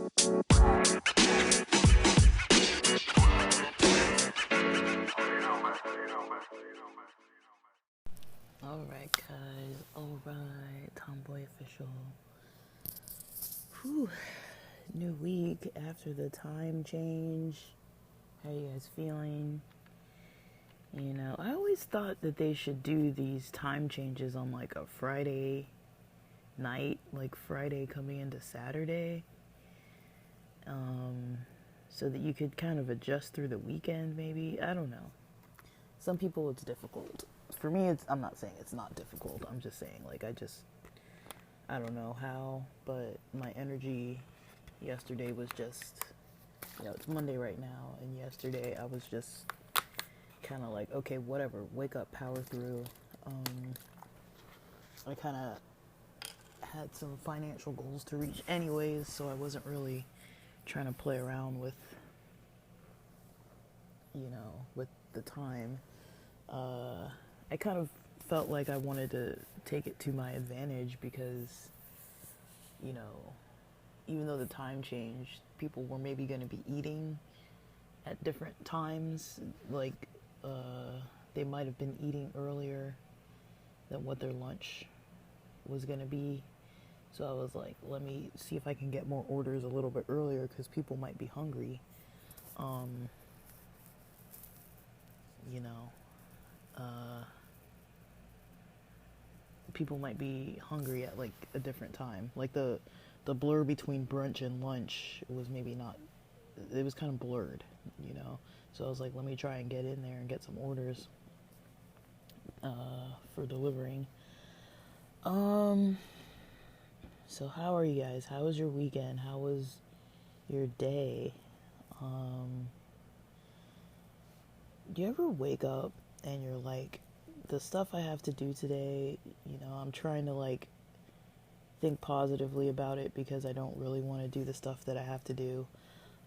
Alright, guys. Alright. Tomboy official. Whew. New week after the time change. How you guys feeling? You know, I always thought that they should do these time changes on like a Friday night, like Friday coming into Saturday. So that you could kind of adjust through the weekend, maybe. I don't know. Some people it's difficult. For me, I'm not saying it's not difficult. I'm just saying, like, I don't know how, but my energy yesterday was just, it's Monday right now, and yesterday I was just kind of like, okay, whatever, wake up, power through. I kind of had some financial goals to reach anyways, so I wasn't really trying to play around with, with the time. I kind of felt like I wanted to take it to my advantage because, even though the time changed, people were maybe going to be eating at different times. Like, they might have been eating earlier than what their lunch was going to be. So I was like, let me see if I can get more orders a little bit earlier because people might be hungry. People might be hungry at like a different time. Like the blur between brunch and lunch was maybe not, it was kind of blurred, So I was like, let me try and get in there and get some orders for delivering. So how are you guys? How was your weekend? How was your day? Do you ever wake up and you're like, the stuff I have to do today, I'm trying to like think positively about it because I don't really want to do the stuff that I have to do.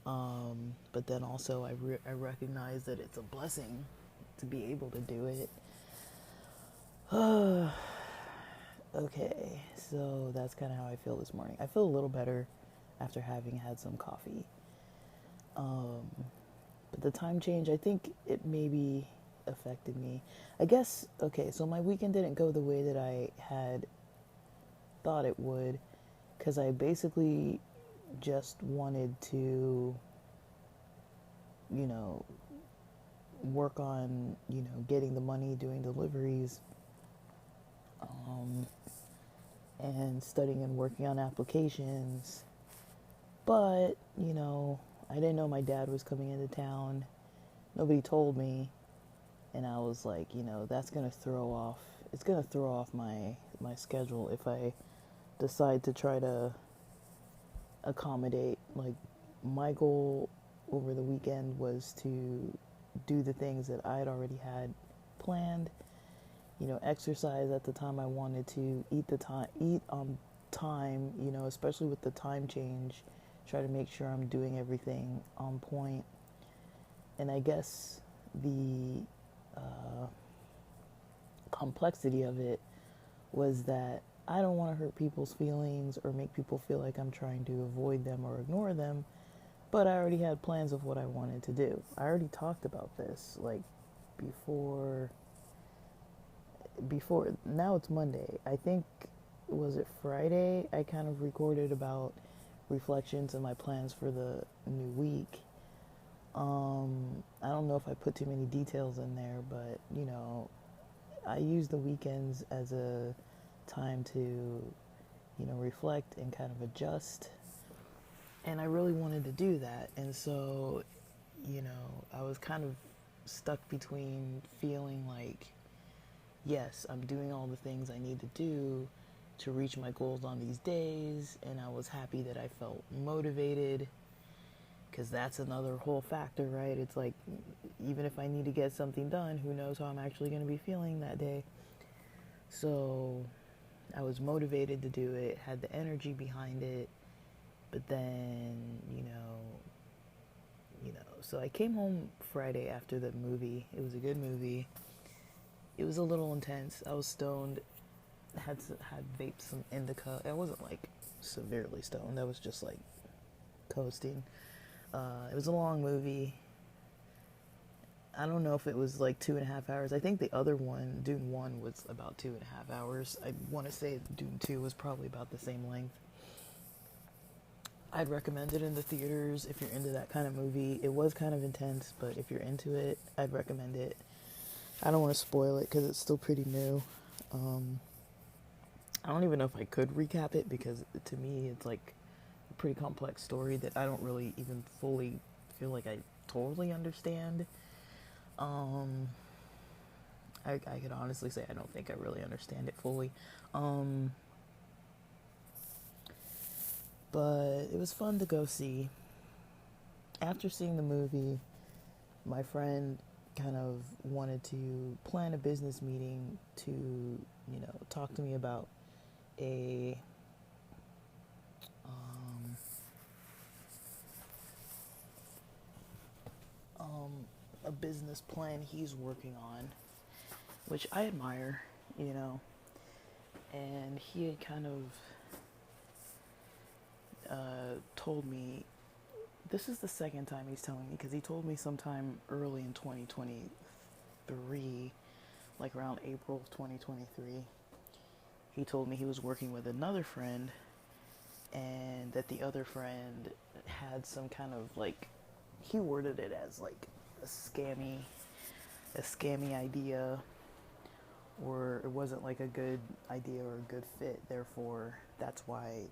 But then also I recognize that it's a blessing to be able to do it. Okay, so that's kind of how I feel this morning. I feel a little better after having had some coffee. But the time change, I think it maybe affected me. I guess, okay, so my weekend didn't go the way that I had thought it would, because I basically just wanted to, work on, getting the money, doing deliveries, and studying and working on applications. But, I didn't know my dad was coming into town. Nobody told me. And I was like, that's going to it's going to throw off my schedule if I decide to try to accommodate. Like, my goal over the weekend was to do the things that I had already had planned. Exercise at the time I wanted to, eat on time, especially with the time change, try to make sure I'm doing everything on point. And I guess the complexity of it was that I don't want to hurt people's feelings or make people feel like I'm trying to avoid them or ignore them, but I already had plans of what I wanted to do. I already talked about this, like, before, now it's Monday. I think, was it Friday? I kind of recorded about reflections and my plans for the new week. I don't know if I put too many details in there, but, I use the weekends as a time to, reflect and kind of adjust. And I really wanted to do that. And so, I was kind of stuck between feeling like, yes, I'm doing all the things I need to do to reach my goals on these days. And I was happy that I felt motivated, because that's another whole factor, right? It's like, even if I need to get something done, who knows how I'm actually going to be feeling that day. So I was motivated to do it, had the energy behind it, but then, so I came home Friday after the movie. It was a good movie. It was a little intense. I was stoned, had vaped some indica. I wasn't like severely stoned. I was just like coasting. It was a long movie. I don't know if it was like 2.5 hours. I think the other one, Dune 1, was about 2.5 hours. I want to say Dune 2 was probably about the same length. I'd recommend it in the theaters if you're into that kind of movie. It was kind of intense, but if you're into it, I'd recommend it. I don't want to spoil it because it's still pretty new. I don't even know if I could recap it because to me it's like a pretty complex story that I don't really even fully feel like I totally understand. Um, I could honestly say I don't think I really understand it fully. Um, but it was fun to go see. After seeing the movie, my friend kind of wanted to plan a business meeting to, talk to me about a um, um, a business plan he's working on, which I admire, you know. And he had kind of told me, this is the second time he's telling me, because he told me sometime early in 2023, like around April 2023, he told me he was working with another friend and that the other friend had some kind of like, he worded it as like a scammy idea, or it wasn't like a good idea or a good fit, therefore that's why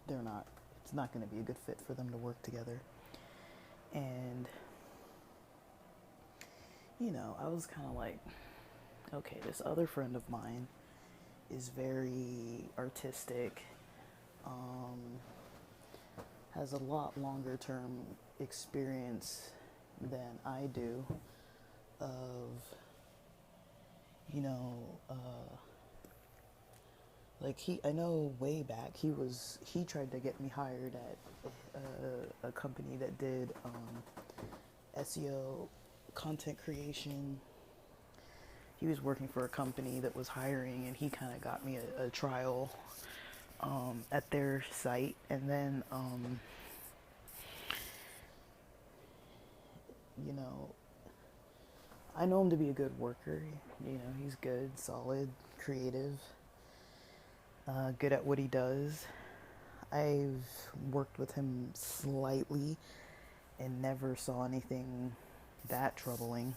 it's not going to be a good fit for them to work together. And I was kind of like, okay, this other friend of mine is very artistic, um, has a lot longer term experience than I do of, you know, like I know way back he tried to get me hired at a company that did SEO, content creation. He was working for a company that was hiring, and he kind of got me a trial at their site, and then you know I know him to be a good worker. He's good, solid, creative, good at what he does. I've worked with him slightly and never saw anything that troubling.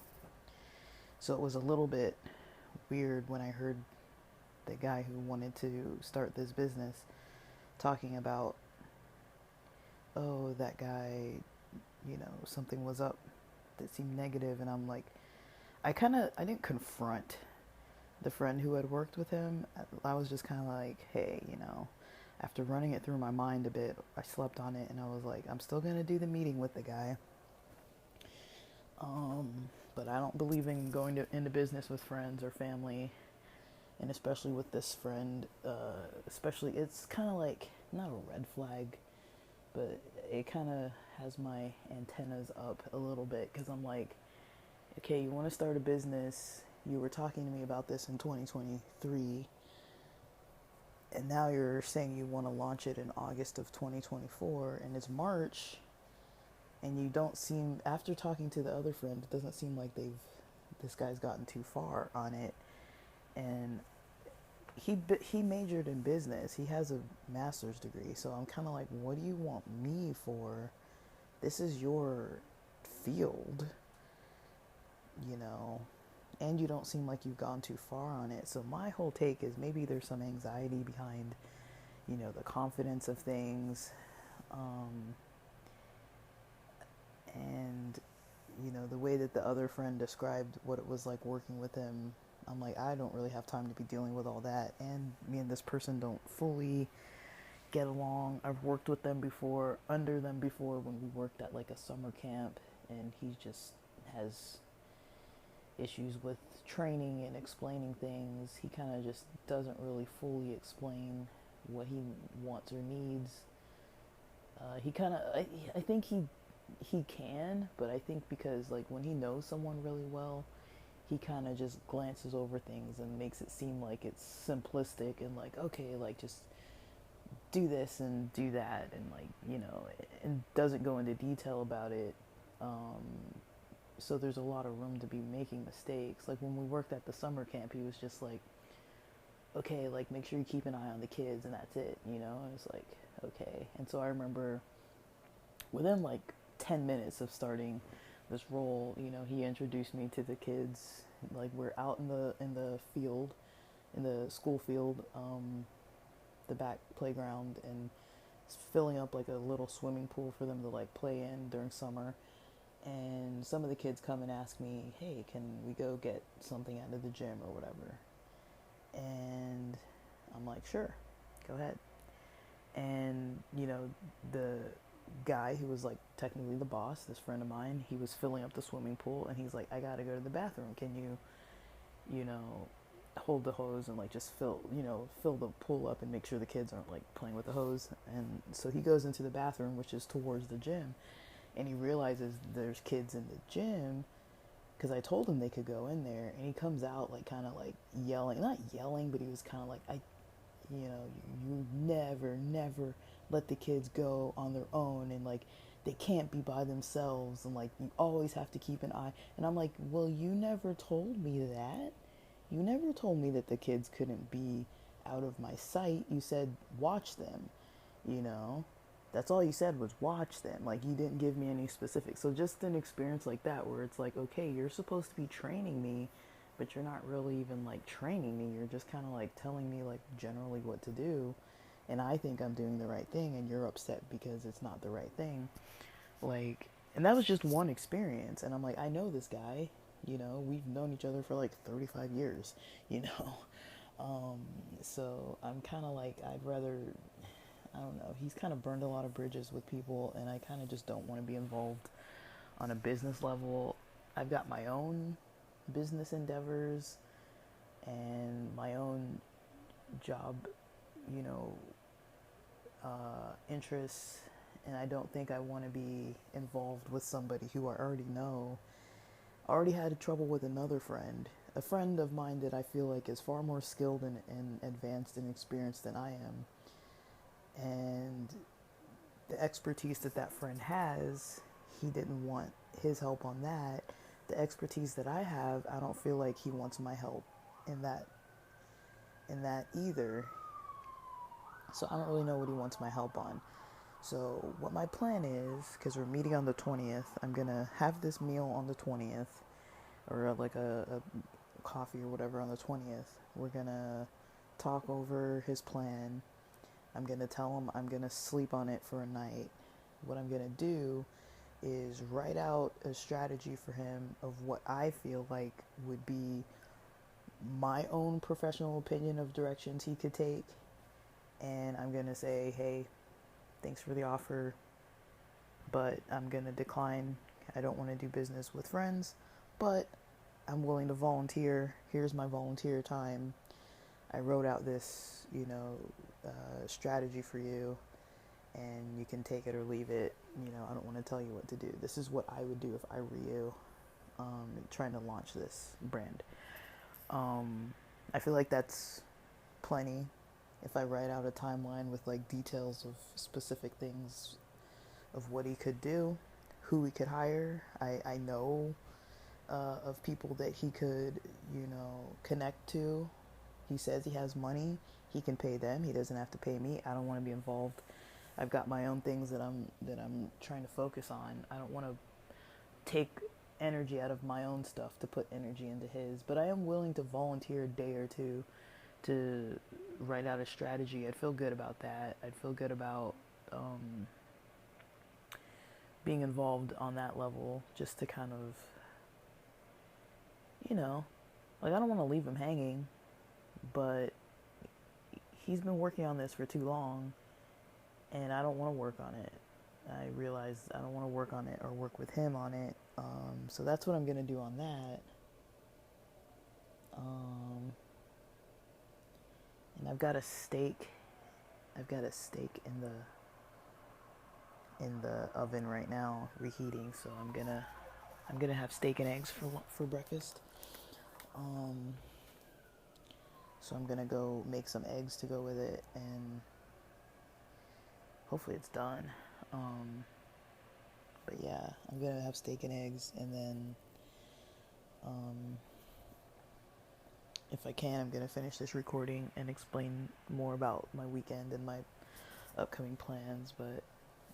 So it was a little bit weird when I heard the guy who wanted to start this business talking about, oh, that guy, something was up that seemed negative. And I'm like, I didn't confront the friend who had worked with him. I was just kind of like, hey, after running it through my mind a bit, I slept on it and I was like, I'm still going to do the meeting with the guy. But I don't believe in going into business with friends or family, and especially with this friend, especially, it's kind of like, not a red flag, but it kind of has my antennas up a little bit, because I'm like, okay, you want to start a business, you were talking to me about this in 2023, and now you're saying you want to launch it in August of 2024, and it's March, and you don't seem, after talking to the other friend, it doesn't seem like this guy's gotten too far on it. And he majored in business. He has a master's degree. So I'm kind of like, what do you want me for? This is your field, and you don't seem like you've gone too far on it. So my whole take is maybe there's some anxiety behind, the confidence of things. And the way that the other friend described what it was like working with him, I'm like, I don't really have time to be dealing with all that, and me and this person don't fully get along. I've worked with them before, under them before, when we worked at like a summer camp, and he just has issues with training and explaining things. He kind of just doesn't really fully explain what he wants or needs. I think he can, but I think because like when he knows someone really well, he kind of just glances over things and makes it seem like it's simplistic and like, okay, like just do this and do that, and like, and doesn't go into detail about it. So there's a lot of room to be making mistakes. Like when we worked at the summer camp, he was just like, okay, like make sure you keep an eye on the kids and that's it, And it's like, okay. And so I remember within like 10 minutes of starting this role, he introduced me to the kids. Like we're out in the field, in the school field, the back playground, and filling up like a little swimming pool for them to like play in during summer. And some of the kids come and ask me, hey, can we go get something out of the gym or whatever? And I'm like, sure, go ahead. And the guy who was like technically the boss, this friend of mine, he was filling up the swimming pool, and he's like, I gotta go to the bathroom, can you hold the hose and like just fill the pool up and make sure the kids aren't like playing with the hose. And so he goes into the bathroom, which is towards the gym, and he realizes there's kids in the gym, because I told him they could go in there. And he comes out like kind of like yelling, not yelling, but he was kind of like, you never let the kids go on their own, and like they can't be by themselves, and like you always have to keep an eye. And I'm like, well, you never told me that. You never told me that the kids couldn't be out of my sight. You said watch them, That's all you said, was watch them. Like, you didn't give me any specifics. So just an experience like that where it's like, okay, you're supposed to be training me, but you're not really even like training me. You're just kind of like telling me like generally what to do. And I think I'm doing the right thing, and you're upset because it's not the right thing. Like, and that was just one experience. And I'm like, I know this guy, we've known each other for like 35 years, So I'm kind of like, I'd rather, I don't know, he's kind of burned a lot of bridges with people, and I kind of just don't want to be involved on a business level. I've got my own business endeavors and my own job, interests, and I don't think I want to be involved with somebody who I already know. I already had trouble with another friend, a friend of mine that I feel like is far more skilled and advanced and experienced than I am. And the expertise that friend has, he didn't want his help on that. The expertise that I have, I don't feel like he wants my help in that either. So I don't really know what he wants my help on. So what my plan is, because we're meeting on the 20th, I'm going to have this meal on the 20th, or like a coffee or whatever on the 20th. We're going to talk over his plan. I'm going to tell him I'm going to sleep on it for a night. What I'm going to do is write out a strategy for him of what I feel like would be my own professional opinion of directions he could take. And I'm going to say, hey, thanks for the offer, but I'm going to decline. I don't want to do business with friends, but I'm willing to volunteer. Here's my volunteer time. I wrote out this, strategy for you, and you can take it or leave it. I don't want to tell you what to do. This is what I would do if I were you, trying to launch this brand. I feel like that's plenty. If I write out a timeline with like details of specific things of what he could do, who he could hire. I know of people that he could, connect to. He says he has money. He can pay them. He doesn't have to pay me. I don't want to be involved. I've got my own things that I'm trying to focus on. I don't want to take energy out of my own stuff to put energy into his. But I am willing to volunteer a day or two to write out a strategy. I'd feel good about that. I'd feel good about being involved on that level, just to kind of, like, I don't want to leave him hanging, but he's been working on this for too long, and I don't want to work on it. I realize I don't want to work on it or work with him on it. So that's what I'm going to do on that. And I've got a steak in the oven right now, reheating. So I'm gonna have steak and eggs for breakfast. So I'm gonna go make some eggs to go with it, and hopefully it's done. But yeah, I'm gonna have steak and eggs, and then if I can, I'm gonna finish this recording and explain more about my weekend and my upcoming plans. But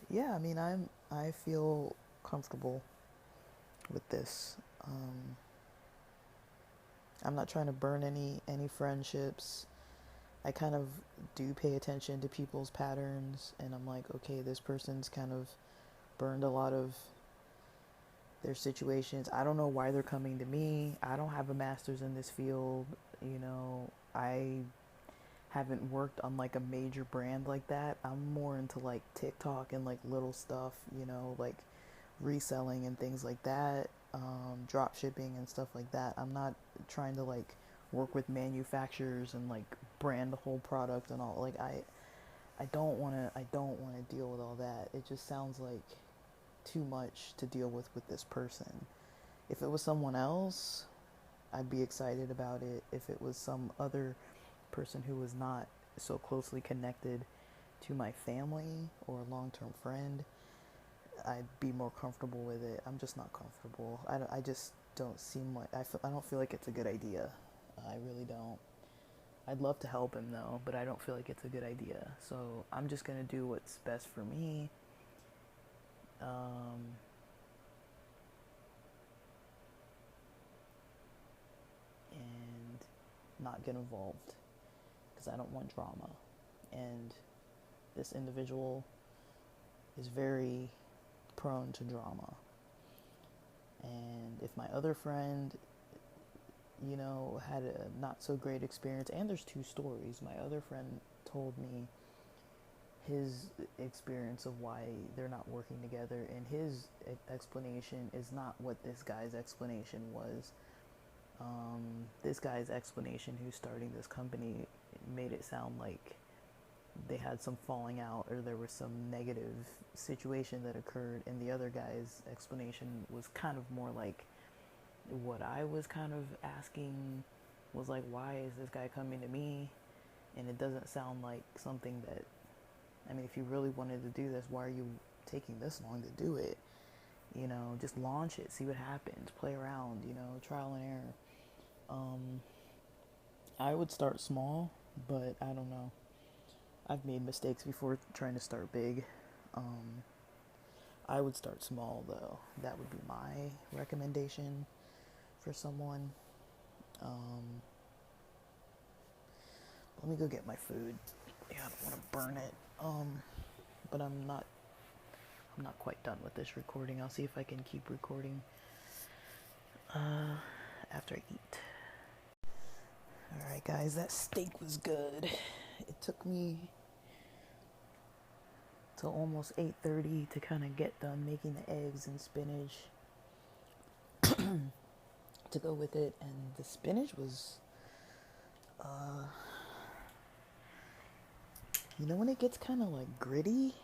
yeah, I mean, I feel comfortable with this. I'm not trying to burn any friendships. I kind of do pay attention to people's patterns, and I'm like, okay, this person's kind of burned a lot of their situations. I don't know why they're coming to me. I don't have a master's in this field. I haven't worked on like a major brand like that. I'm more into like TikTok and like little stuff, like reselling and things like that, drop shipping and stuff like that. I'm not trying to like work with manufacturers and like brand the whole product and all. Like I don't want to deal with all that. It just sounds like too much to deal with this person. If it was someone else, I'd be excited about it. If it was some other person who was not so closely connected to my family or a long-term friend, I'd be more comfortable with it. I'm just not comfortable. I just don't seem like I don't feel like it's a good idea. I really don't. I'd love to help him though, but I don't feel like it's a good idea. So I'm just gonna do what's best for me. And not get involved because I don't want drama. And this individual is very prone to drama. And if my other friend, had a not so great experience, and there's two stories. My other friend told me his experience of why they're not working together, and his explanation is not what this guy's explanation was. This guy's explanation, who's starting this company, made it sound like they had some falling out or there was some negative situation that occurred, and the other guy's explanation was kind of more like what I was kind of asking, was like, why is this guy coming to me? And it doesn't sound like something that, I mean, if you really wanted to do this, why are you taking this long to do it? Just launch it, see what happens, play around, trial and error. I would start small, but I don't know. I've made mistakes before trying to start big. I would start small though. That would be my recommendation for someone. Let me go get my food. Yeah, I don't want to burn it. But I'm not quite done with this recording. I'll see if I can keep recording after I eat. Alright guys, that steak was good. It took me till almost 8:30 to kind of get done making the eggs and spinach to go with it, and the spinach was when it gets kind of like gritty,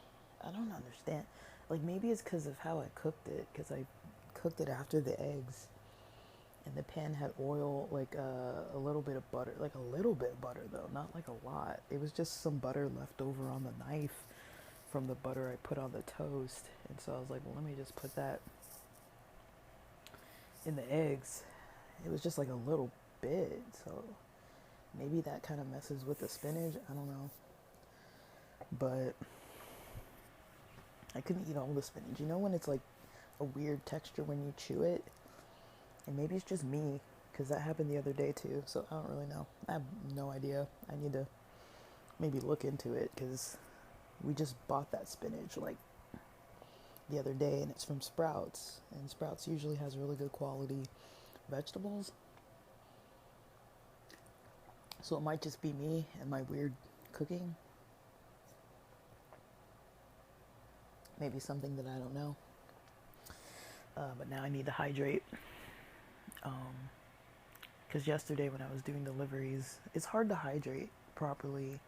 I don't understand. Like maybe it's because of how I cooked it, because I cooked it after the eggs, and the pan had oil, like a little bit of butter, like a little bit of butter though, not like a lot. It was just some butter left over on the knife from the butter I put on the toast, and so I was like, well, let me just put that in the eggs. It was just like a little bit, so maybe that kind of messes with the spinach. I don't know, but I couldn't eat all the spinach. When it's like a weird texture when you chew it, and maybe it's just me, because that happened the other day too, so I don't really know. I have no idea. I need to maybe look into it, because we just bought that spinach like the other day, and it's from Sprouts, and Sprouts usually has really good quality vegetables, so it might just be me and my weird cooking. Maybe something that I don't know. But now I need to hydrate. Because yesterday when I was doing deliveries, it's hard to hydrate properly,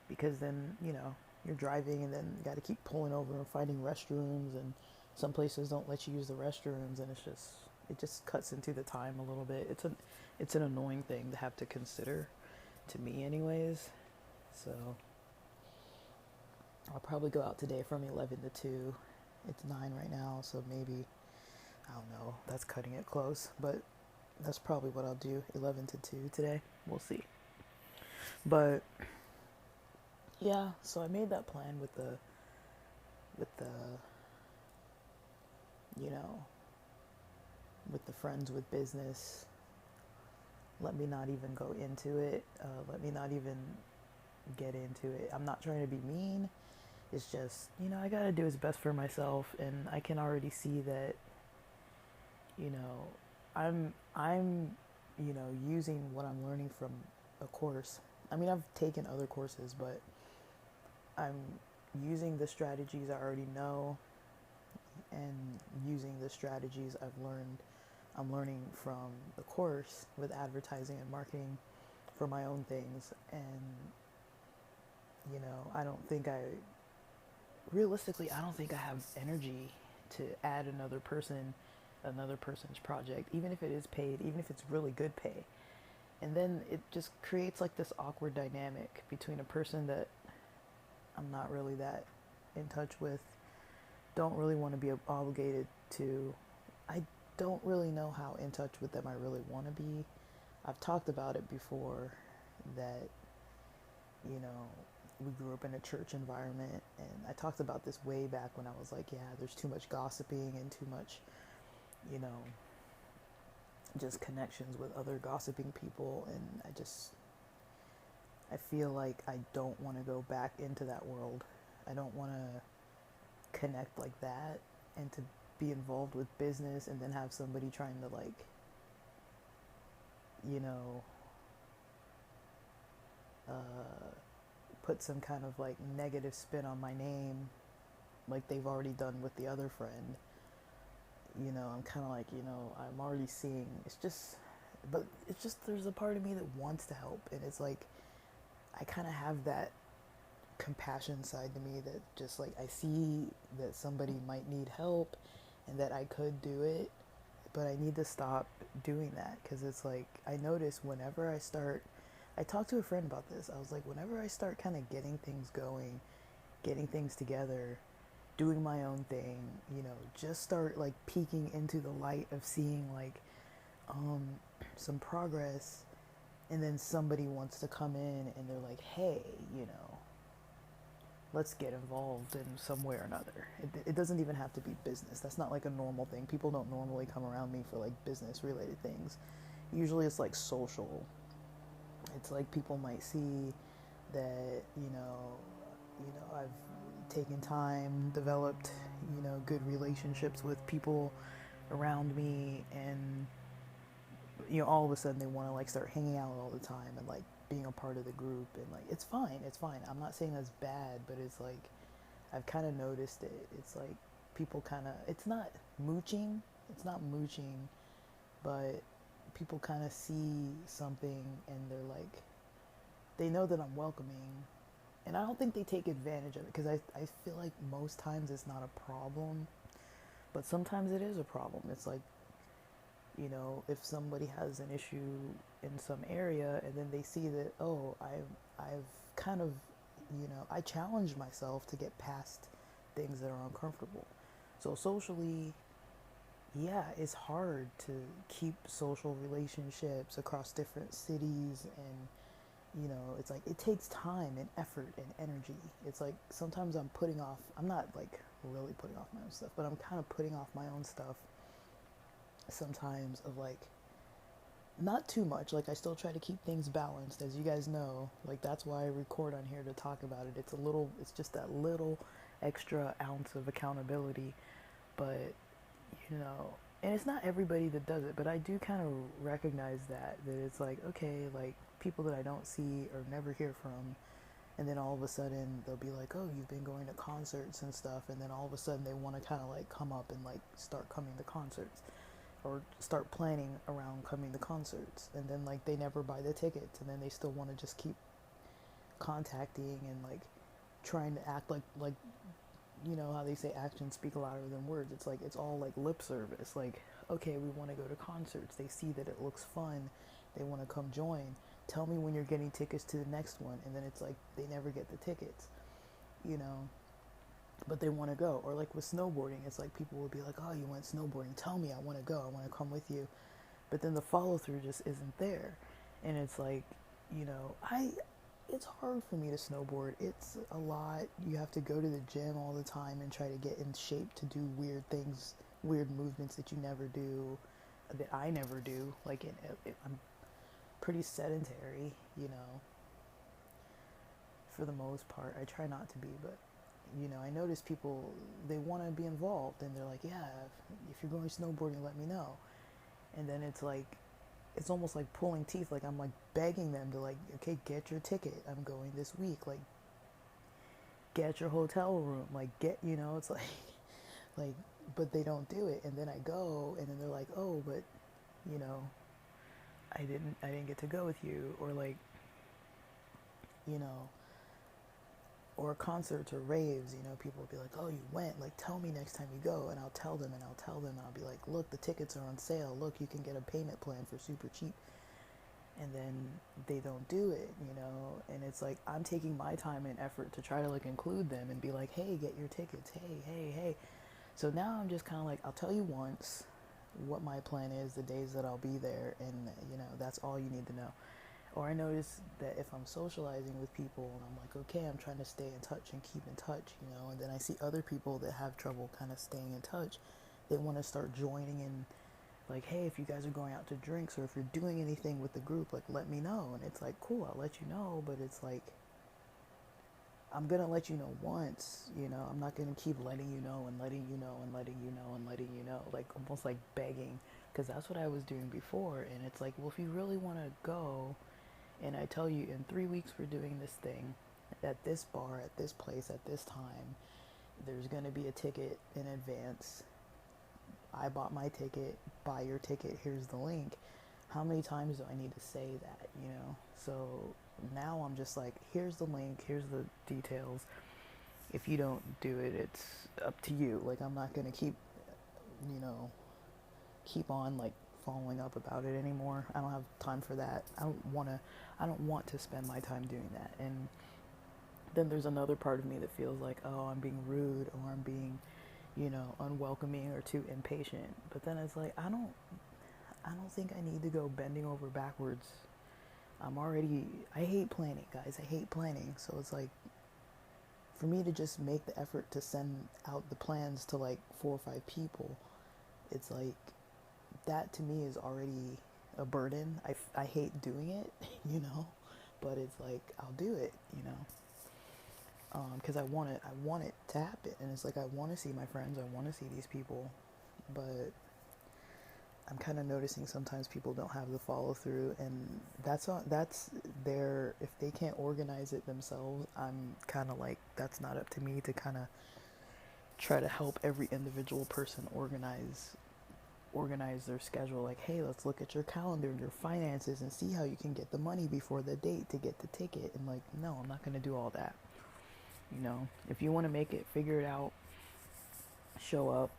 because then, you're driving and then you got to keep pulling over and finding restrooms, and some places don't let you use the restrooms, and it just cuts into the time a little bit. It's an annoying thing to have to consider, to me anyways. So I'll probably go out today from 11 to 2. It's 9 right now, so maybe, I don't know, that's cutting it close, but that's probably what I'll do, 11 to 2 today. We'll see. But yeah, so I made that plan with the you know, with the friends with business. Let me not even go into it. Let me not even get into it. I'm not trying to be mean. It's just, I gotta do what's best for myself, and I can already see that, you know, I'm using what I'm learning from a course. I mean, I've taken other courses, but I'm using the strategies I already know and using the strategies I'm learning from the course with advertising and marketing for my own things. And, I don't think realistically, I don't think I have energy to add another person's project, even if it is paid, even if it's really good pay. And then it just creates like this awkward dynamic between a person that I'm not really that in touch with, don't really want to be obligated to. I don't really know how in touch with them I really want to be. I've talked about it before that, we grew up in a church environment, and I talked about this way back when I was like, yeah, there's too much gossiping and too much, you know, just connections with other gossiping people, and I feel like I don't want to go back into that world. I don't want to connect like that and to be involved with business and then have somebody trying to you know, put some kind of negative spin on my name like they've already done with the other friend. I'm kind of I'm already seeing, but it's just, there's a part of me that wants to help, and it's like, I kind of have that compassion side to me that just I see that somebody might need help and that I could do it, but I need to stop doing that, because it's I notice whenever I talked to a friend about this. I was like, whenever I start kind of getting things going, getting things together, doing my own thing, just start peeking into the light of seeing um, some progress, and then somebody wants to come in and they're like, hey, let's get involved in some way or another. It doesn't even have to be business. That's not a normal thing. People don't normally come around me for business related things. Usually it's social. It's people might see that, I've taken time, developed, good relationships with people around me, and, all of a sudden they want to start hanging out all the time and being a part of the group, and it's fine. I'm not saying that's bad, but it's I've kind of noticed it. It's people kind of, it's not mooching, but people kind of see something and they know that I'm welcoming, and I don't think they take advantage of it, because I feel like most times it's not a problem, but sometimes it is a problem. It's if somebody has an issue in some area, and then they see that, oh, I've kind of, I challenge myself to get past things that are uncomfortable. So socially, yeah, it's hard to keep social relationships across different cities, and it's it takes time and effort and energy. It's sometimes I'm not really putting off my own stuff, but I'm kind of putting off my own stuff sometimes, of not too much. I still try to keep things balanced, as you guys know. That's why I record on here, to talk about it. It's just that little extra ounce of accountability, but and it's not everybody that does it, but I do kind of recognize that it's okay, people that I don't see or never hear from, and then all of a sudden they'll be like, oh, you've been going to concerts and stuff, and then all of a sudden they want to kind of come up and start coming to concerts, or start planning around coming to concerts, and then they never buy the tickets, and then they still want to just keep contacting and trying to act like how they say actions speak louder than words. It's all lip service. Okay, we want to go to concerts. They see that it looks fun. They want to come join. Tell me when you're getting tickets to the next one. And then it's they never get the tickets. you know, but they want to go. Or like with snowboarding, it's like people will be like, oh, you went snowboarding, tell me, I want to go, I want to come with you. But then the follow through just isn't there. And it's like, you know, it's hard for me to snowboard. It's a lot. You have to go to the gym all the time and try to get in shape to do weird things, weird movements that you never do, that I never do. Like, I'm pretty sedentary, you know, for the most part. I try not to be, but, you know, I notice people, they want to be involved, and they're like, yeah, if you're going snowboarding, let me know. And then it's like, it's almost like pulling teeth. Like, I'm like begging them to, like, okay, get your ticket, I'm going this week. Like, get your hotel room, like, get, you know, it's like like, but they don't do it. And then I go, and then they're like, oh, but, you know, I didn't get to go with you. Or like, you know, or concerts or raves, you know, people will be like, oh, you went, like, tell me next time you go. And I'll tell them, and I'll be like, look, the tickets are on sale, look, you can get a payment plan for super cheap. And then they don't do it, you know. And it's like, I'm taking my time and effort to try to, like, include them and be like, hey, get your tickets, hey. So now I'm just kind of like, I'll tell you once what my plan is, the days that I'll be there, and, you know, that's all you need to know. Or I notice that if I'm socializing with people and I'm like, okay, I'm trying to stay in touch and keep in touch, you know, and then I see other people that have trouble kind of staying in touch, they want to start joining in, like, hey, if you guys are going out to drinks, or if you're doing anything with the group, like, let me know. And it's like, cool, I'll let you know, but it's like, I'm going to let you know once, you know, I'm not going to keep letting you know and letting you know and letting you know and letting you know, like, almost like begging, because that's what I was doing before. And it's like, well, if you really want to go, and I tell you, in 3 weeks we're doing this thing at this bar, at this place, at this time, there's going to be a ticket in advance. I bought my ticket, buy your ticket, here's the link. How many times do I need to say that, you know? So now I'm just like, here's the link, here's the details. If you don't do it, it's up to you. Like, I'm not going to keep, you know, keep on, like, following up about it anymore. I don't have time for that. I don't want to spend my time doing that. And then there's another part of me that feels like, oh, I'm being rude, or I'm being, you know, unwelcoming, or too impatient. But then it's like, I don't think I need to go bending over backwards. I hate planning, guys. I hate planning. So it's like, for me to just make the effort to send out the plans to like 4 or 5 people, it's like, that to me is already a burden. I hate doing it, you know, but it's like, I'll do it, you know, because I want it to happen. And it's like, I want to see my friends, I want to see these people, but I'm kind of noticing sometimes people don't have the follow through, and that's their, if they can't organize it themselves, I'm kind of like, that's not up to me to kind of try to help every individual person organize their schedule. Like, hey, let's look at your calendar and your finances and see how you can get the money before the date to get the ticket. And like, no, I'm not going to do all that. You know, if you want to make it, figure it out, show up.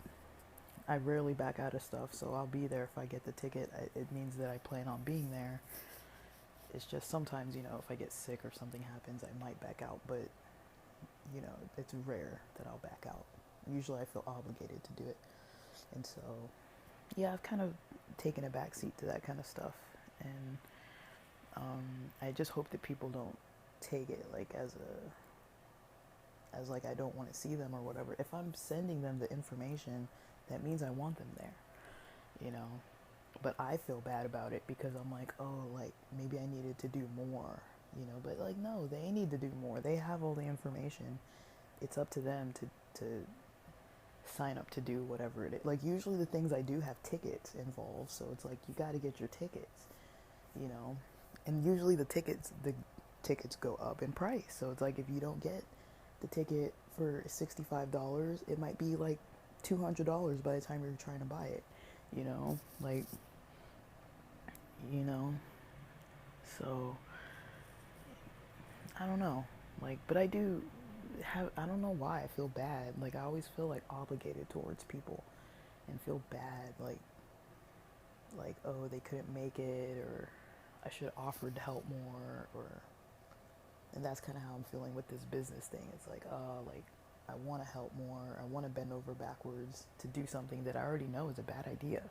I rarely back out of stuff, so I'll be there if I get the ticket. It means that I plan on being there. It's just sometimes, you know, if I get sick or something happens, I might back out, but, you know, it's rare that I'll back out. Usually I feel obligated to do it. And so, yeah, I've kind of taken a backseat to that kind of stuff. And I just hope that people don't take it like as like I don't want to see them or whatever. If I'm sending them the information, that means I want them there, you know. But I feel bad about it because I'm like, oh, like, maybe I needed to do more, you know. But like, no, they need to do more. They have all the information. It's up to them to sign up to do whatever it is. Like, usually the things I do have tickets involved, so it's like, you got to get your tickets, you know. And usually the tickets go up in price, so it's like, if you don't get the ticket for $65, it might be like $200 by the time you're trying to buy it, you know. Like, you know, so I don't know, like, but I do have, I don't know why I feel bad. Like, I always feel like obligated towards people and feel bad, like, oh, they couldn't make it, or I should have offered to help more, or And that's kind of how I'm feeling with this business thing. It's like I want to help more. I want to bend over backwards to do something that I already know is a bad idea.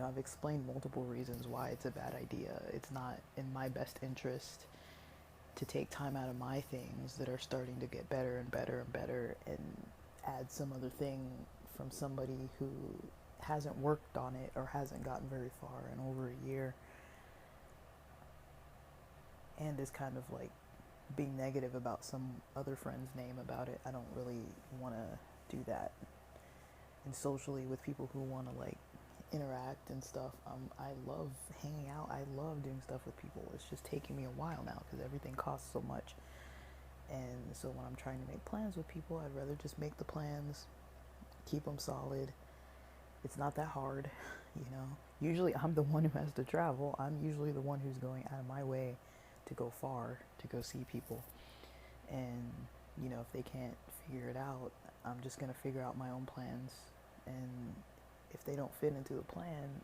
I've explained multiple reasons why it's a bad idea. It's not in my best interest to take time out of my things that are starting to get better and better and better and add some other thing from somebody who hasn't worked on it or hasn't gotten very far in over a year and is kind of like being negative about some other friend's name about it. I don't really want to do that. And socially with people who want to like interact and stuff, I love hanging out. I love doing stuff with people. It's just taking me a while now because everything costs so much. And so when I'm trying to make plans with people, I'd rather just make the plans, keep them solid. It's not that hard, Usually I'm the one who has to travel. I'm usually the one who's going out of my way to go far, to go see people. And, if they can't figure it out, I'm just going to figure out my own plans. And if they don't fit into the plan,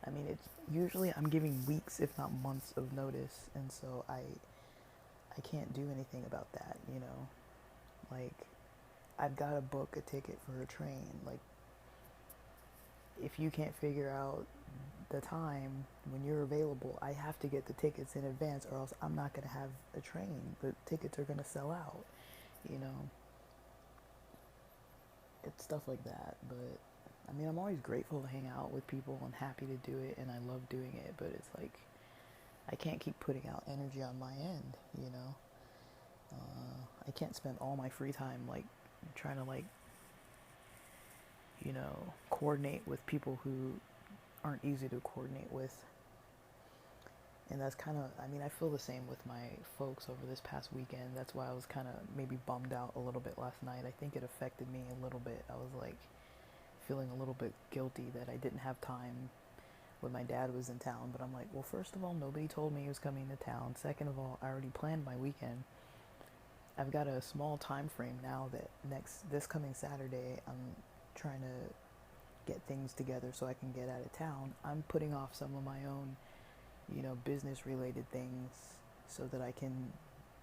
I mean, it's usually I'm giving weeks, if not months of notice. And so I can't do anything about that, Like, I've got to book a ticket for a train. Like, if you can't figure out the time when you're available, I have to get the tickets in advance or else I'm not going to have a train. The tickets are going to sell out, It's stuff like that. But, I mean, I'm always grateful to hang out with people and happy to do it, and I love doing it. But it's like, I can't keep putting out energy on my end, I can't spend all my free time, like, trying to, like, coordinate with people who aren't easy to coordinate with. And that's kind of, I mean, I feel the same with my folks over this past weekend. That's why I was kind of maybe bummed out a little bit last night. I think it affected me a little bit. I was like feeling a little bit guilty that I didn't have time when my dad was in town. But I'm like, well, first of all, nobody told me he was coming to town. Second of all, I already planned my weekend. I've got a small time frame now that this coming Saturday, I'm trying to get things together so I can get out of town. I'm putting off some of my own, business related things so that I can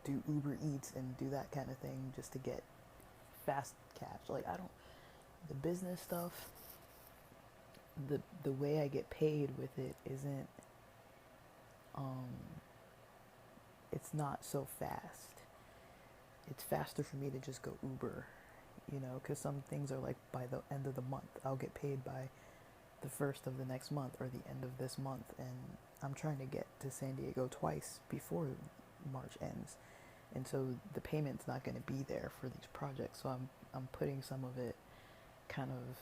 do Uber Eats and do that kind of thing just to get fast cash. Like, the business stuff, the way I get paid with it isn't, it's not so fast. It's faster for me to just go Uber, because some things are like by the end of the month. I'll get paid by the first of the next month or the end of this month, and I'm trying to get to San Diego twice before March ends, and so the payment's not going to be there for these projects. So I'm putting some of it kind of,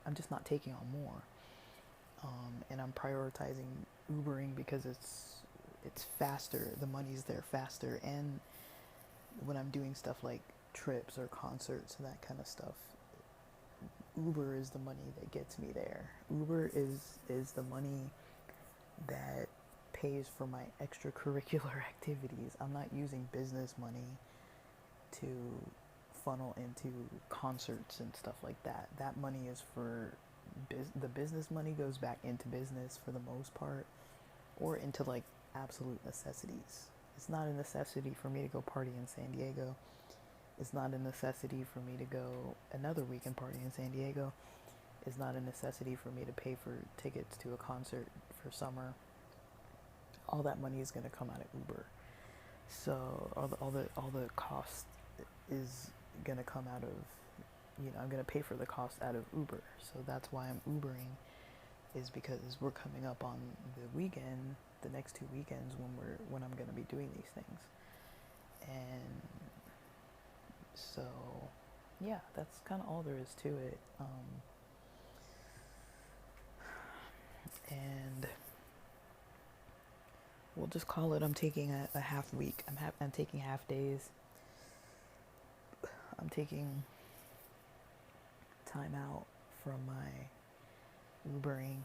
I'm just not taking on more, and I'm prioritizing Ubering because it's faster, the money's there faster, and when I'm doing stuff like trips or concerts and that kind of stuff, Uber is the money that gets me there. Uber is the money that pays for my extracurricular activities. I'm not using business money to funnel into concerts and stuff like that. That money is for the business money goes back into business for the most part, or into like absolute necessities. It's not a necessity for me to go party in San Diego. It's not a necessity for me to go another weekend party in San Diego. It's not a necessity for me to pay for tickets to a concert for summer. All that money is going to come out of Uber. So all the cost is going to come out of, I'm going to pay for the cost out of Uber. So that's why I'm Ubering, is because we're coming up on the weekend, the next 2 weekends when I'm going to be doing these things. And so, yeah, that's kind of all there is to it. And we'll just call it, I'm taking a half week. I'm taking half days. I'm taking time out from my Ubering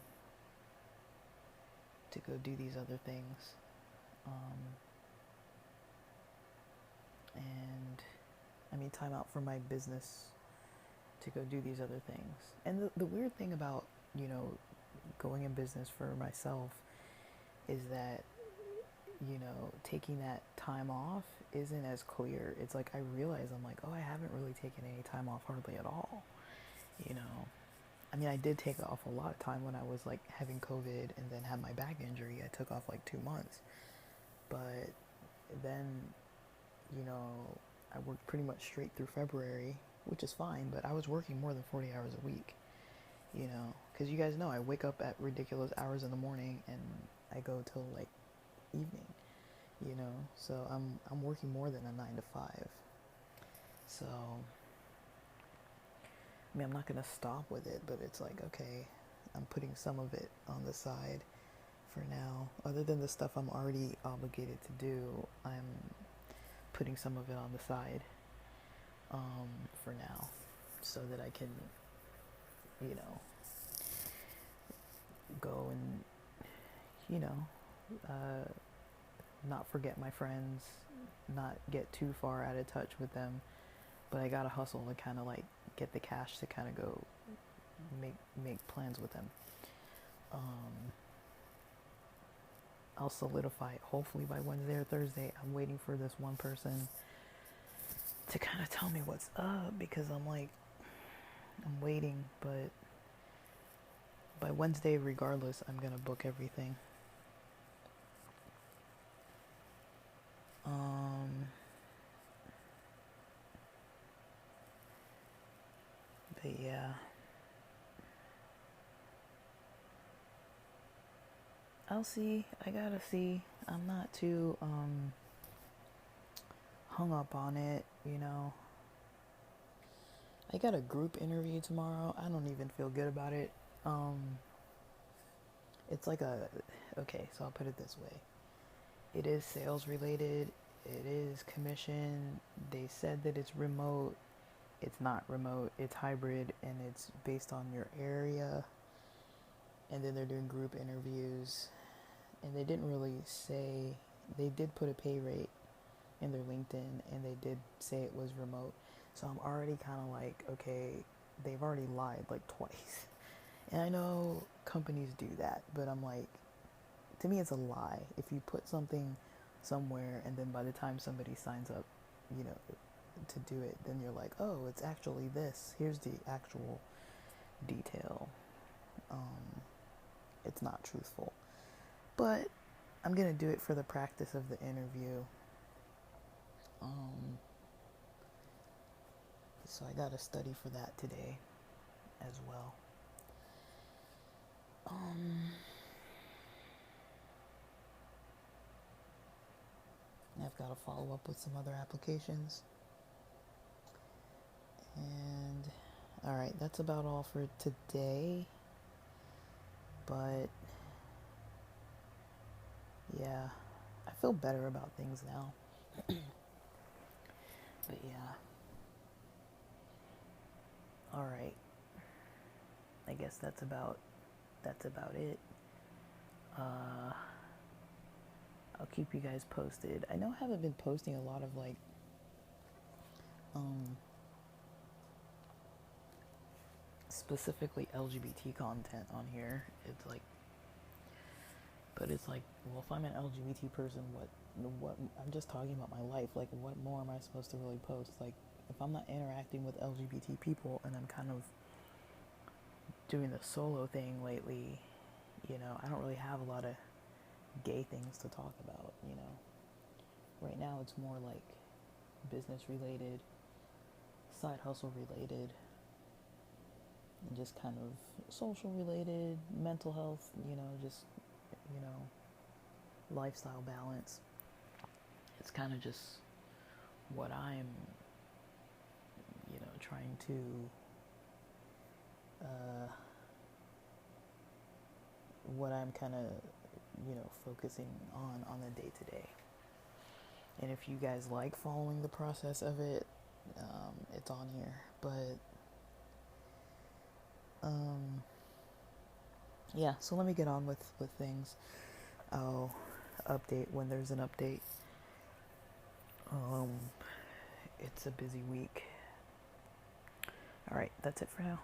to go do these other things. And I mean, time out from my business to go do these other things. And the weird thing about, going in business for myself is that taking that time off isn't as clear. It's like I realize I'm like, oh, I haven't really taken any time off hardly at all. You know, I mean, I did take off a lot of time when I was like having COVID and then had my back injury. I took off like 2 months, but then, you know, I worked pretty much straight through February, which is fine, but I was working more than 40 hours a week, because you guys know I wake up at ridiculous hours in the morning and I go till like evening, so I'm working more than a 9 to 5. So, I mean, I'm not going to stop with it, but it's like, okay, I'm putting some of it on the side for now. Other than the stuff I'm already obligated to do, I'm putting some of it on the side for now so that I can, go and, not forget my friends, not get too far out of touch with them, but I gotta hustle to kind of like get the cash to kind of go make plans with them. I'll solidify it hopefully by Wednesday or Thursday. I'm waiting for this one person to kind of tell me what's up, because I'm waiting, but by Wednesday regardless I'm gonna book everything. But yeah, I'll see. I gotta see. I'm not too hung up on it, I got a group interview tomorrow. I don't even feel good about it. It's like okay, so I'll put it this way. It is sales related. It is commission. They said that it's remote. It's not remote. It's hybrid, and it's based on your area. And then they're doing group interviews. And they didn't really say, they did put a pay rate in their LinkedIn, and they did say it was remote. So I'm already kind of like, okay, they've already lied like twice. And I know companies do that, but I'm like, to me it's a lie. If you put something somewhere and then by the time somebody signs up, to do it, then you're like, oh, it's actually this. Here's the actual detail. It's not truthful. But I'm going to do it for the practice of the interview. So I got to study for that today as well. I've got to follow up with some other applications. And alright, that's about all for today. But yeah, I feel better about things now. But yeah. Alright. I guess that's about it. I'll keep you guys posted. I know I haven't been posting a lot of like specifically LGBT content on here. But it's like, well, if I'm an LGBT person, what I'm just talking about my life. Like, what more am I supposed to really post? Like, if I'm not interacting with LGBT people and I'm kind of doing the solo thing lately, I don't really have a lot of gay things to talk about, Right now it's more like business related, side hustle related, and just kind of social related, mental health, just, lifestyle balance. It's kind of just what I'm, trying to what I'm kind of, focusing on the day to day. And if you guys like following the process of it, it's on here. But yeah, so let me get on with things. I'll update when there's an update. It's a busy week. All right, that's it for now.